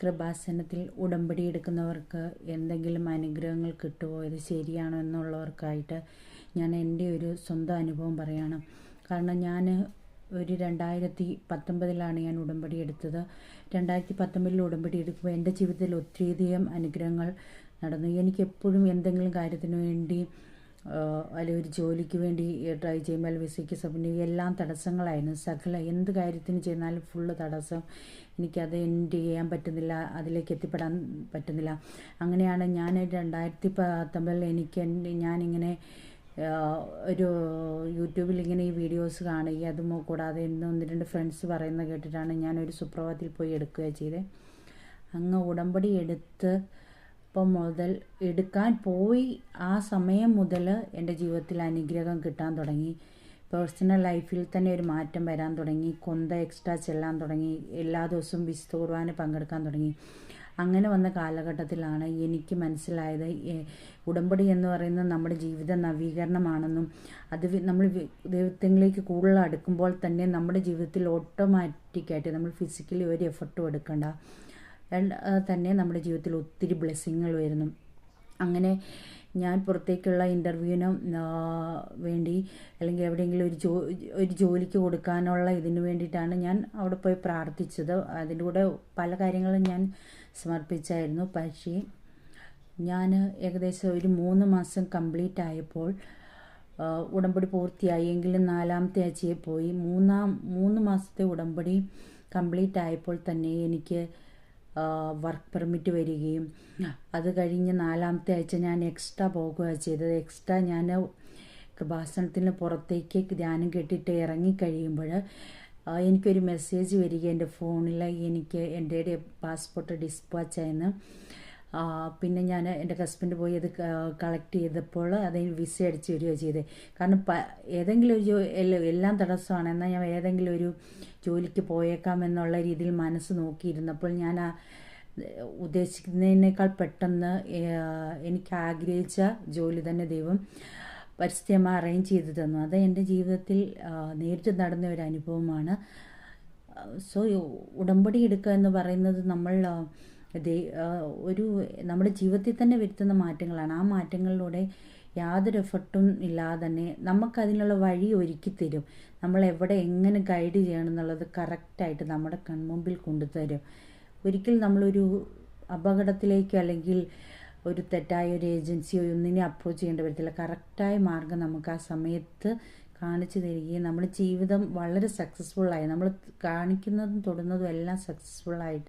കൃപാസനത്തിൽ ഉടമ്പടി എടുക്കുന്നവർക്ക് എന്തെങ്കിലും അനുഗ്രഹങ്ങൾ കിട്ടുമോ, ഇത് ശരിയാണോ എന്നുള്ളവർക്കായിട്ട് ഞാൻ എൻ്റെ ഒരു സ്വന്തം അനുഭവം പറയുകയാണ്. കാരണം ഞാൻ ഒരു 2019 ഞാൻ ഉടമ്പടി എടുത്തത്. 2019 ഉടമ്പടി എടുക്കുമ്പോൾ എൻ്റെ ജീവിതത്തിൽ ഒത്തിരിയധികം അനുഗ്രഹങ്ങൾ നടന്നു. എനിക്കെപ്പോഴും എന്തെങ്കിലും കാര്യത്തിന് വേണ്ടി അല്ലെങ്കിൽ ഒരു ജോലിക്ക് വേണ്ടി ട്രൈ ചെയ്യുമ്പോൾ വിസയ്ക്ക് സബ്മിറ്റ് എല്ലാം തടസ്സങ്ങളായിരുന്നു. എന്ത് കാര്യത്തിന് ചെന്നാലും ഫുള്ള് തടസ്സം. എനിക്കത് എൻഡ് ചെയ്യാൻ പറ്റുന്നില്ല, അതിലേക്ക് എത്തിപ്പെടാൻ പറ്റുന്നില്ല. അങ്ങനെയാണ് ഞാൻ 2019 ഞാനിങ്ങനെ ഒരു യൂട്യൂബിൽ ഇങ്ങനെ ഈ വീഡിയോസ് കാണുകയും അതും കൂടാതെ ഒന്ന് രണ്ട് ഫ്രണ്ട്സ് പറയുന്നത് കേട്ടിട്ടാണ് ഞാനൊരു സുപ്രഭാതത്തിൽ പോയി എടുക്കുകയാണ് ചെയ്തത്. അങ്ങ് ഉടമ്പടി എടുത്ത് ഇപ്പം മുതൽ എടുക്കാൻ പോയി ആ സമയം മുതൽ എൻ്റെ ജീവിതത്തിൽ അനുഗ്രഹം കിട്ടാൻ തുടങ്ങി. പേഴ്സണൽ ലൈഫിൽ തന്നെ ഒരു മാറ്റം വരാൻ തുടങ്ങി. കൊന്ത എക്സ്ട്രാ ചെല്ലാൻ തുടങ്ങി. എല്ലാ ദിവസവും വിശുദ്ധ കുർബാന പങ്കെടുക്കാൻ തുടങ്ങി. അങ്ങനെ വന്ന കാലഘട്ടത്തിലാണ് എനിക്ക് മനസ്സിലായത് ഉടമ്പടി എന്ന് പറയുന്നത് നമ്മുടെ ജീവിത നവീകരണമാണെന്നും അത് നമ്മൾ ദൈവത്തിലേക്ക് കൂടുതൽ അടുക്കുമ്പോൾ തന്നെ നമ്മുടെ ജീവിതത്തിൽ ഓട്ടോമാറ്റിക്കായിട്ട് നമ്മൾ ഫിസിക്കലി ഒരു എഫർട്ടും എടുക്കണ്ട തന്നെ നമ്മുടെ ജീവിതത്തിൽ ഒത്തിരി ബ്ലെസ്സിങ്ങൾ വരുന്നു. അങ്ങനെ ഞാൻ പുറത്തേക്കുള്ള ഇൻ്റർവ്യൂവിനും വേണ്ടി അല്ലെങ്കിൽ എവിടെയെങ്കിലും ഒരു ജോലിക്ക് കൊടുക്കാനുള്ള ഇതിനു വേണ്ടിയിട്ടാണ് ഞാൻ അവിടെ പോയി പ്രാർത്ഥിച്ചത്. അതിൻ്റെ കൂടെ പല കാര്യങ്ങളും ഞാൻ സമർപ്പിച്ചായിരുന്നു. പക്ഷേ ഞാൻ ഏകദേശം ഒരു 3 മാസം കംപ്ലീറ്റ് ആയപ്പോൾ ഉടമ്പടി പൂർത്തിയായി. എങ്കിലും 4ാമത്തെ ആഴ്ചയിൽ പോയി 3 മാസത്തെ ഉടമ്പടി കംപ്ലീറ്റ് ആയപ്പോൾ തന്നെ എനിക്ക് വർക്ക് പെർമിറ്റ് വരികയും അത് കഴിഞ്ഞ് 4ാമത്തെ ആഴ്ച ഞാൻ എക്സ്ട്രാ പോകുകയാണ് ചെയ്തത്. എക്സ്ട്രാ ഞാൻ കൃപാസനത്തിന് പുറത്തേക്ക് ധ്യാനം കേട്ടിട്ട് ഇറങ്ങിക്കഴിയുമ്പോൾ എനിക്കൊരു മെസ്സേജ് വരിക എൻ്റെ ഫോണിൽ. എനിക്ക് എൻ്റെ പാസ്പോർട്ട് ഡിസ്പാച്ചായിരുന്നു. പിന്നെ ഞാൻ എൻ്റെ ഹസ്ബൻഡ് പോയി അത് കളക്ട് ചെയ്തപ്പോൾ അതിന് വിസ അടിച്ച് വരികയാണ് ചെയ്തത്. കാരണം ഏതെങ്കിലും ഒരു എല്ലാം തടസ്സമാണ്, എന്നാൽ ഞാൻ ഏതെങ്കിലും ഒരു ജോലിക്ക് പോയേക്കാം എന്നുള്ള രീതിയിൽ മനസ്സ് നോക്കിയിരുന്നപ്പോൾ ഞാൻ ഉദ്ദേശിക്കുന്നതിനേക്കാൾ പെട്ടെന്ന് എനിക്ക് ആഗ്രഹിച്ച ജോലി തന്നെ ദൈവം പരിസ്ഥിതിയമായി അറേഞ്ച് ചെയ്ത് തന്നു. അത് എൻ്റെ ജീവിതത്തിൽ നേരിട്ട് നടന്ന ഒരു അനുഭവമാണ്. സോ ഉടമ്പടി എടുക്കുക എന്ന് പറയുന്നത് നമ്മൾ നമ്മുടെ ജീവിതത്തിൽ തന്നെ വരുത്തുന്ന മാറ്റങ്ങളാണ്. ആ മാറ്റങ്ങളിലൂടെ യാതൊരു എഫർട്ടും ഇല്ലാതെ തന്നെ നമുക്കതിനുള്ള വഴി ഒരുക്കി തരും. നമ്മളെവിടെ എങ്ങനെ ഗൈഡ് ചെയ്യണം എന്നുള്ളത് കറക്റ്റായിട്ട് നമ്മുടെ കൺമുമ്പിൽ കൊണ്ടുതരും. ഒരിക്കലും നമ്മളൊരു അപകടത്തിലേക്കോ അല്ലെങ്കിൽ ഒരു തെറ്റായ ഒരു ഏജൻസിയോ ഒന്നിനെ അപ്രോച്ച് ചെയ്യേണ്ടി വരത്തില്ല. കറക്റ്റായ മാർഗം നമുക്ക് ആ സമയത്ത് കാണിച്ചു തരികയും നമ്മുടെ ജീവിതം വളരെ സക്സസ്ഫുള്ളായി നമ്മൾ കാണിക്കുന്നതും തൊടുന്നതും എല്ലാം സക്സസ്ഫുള്ളായിട്ട്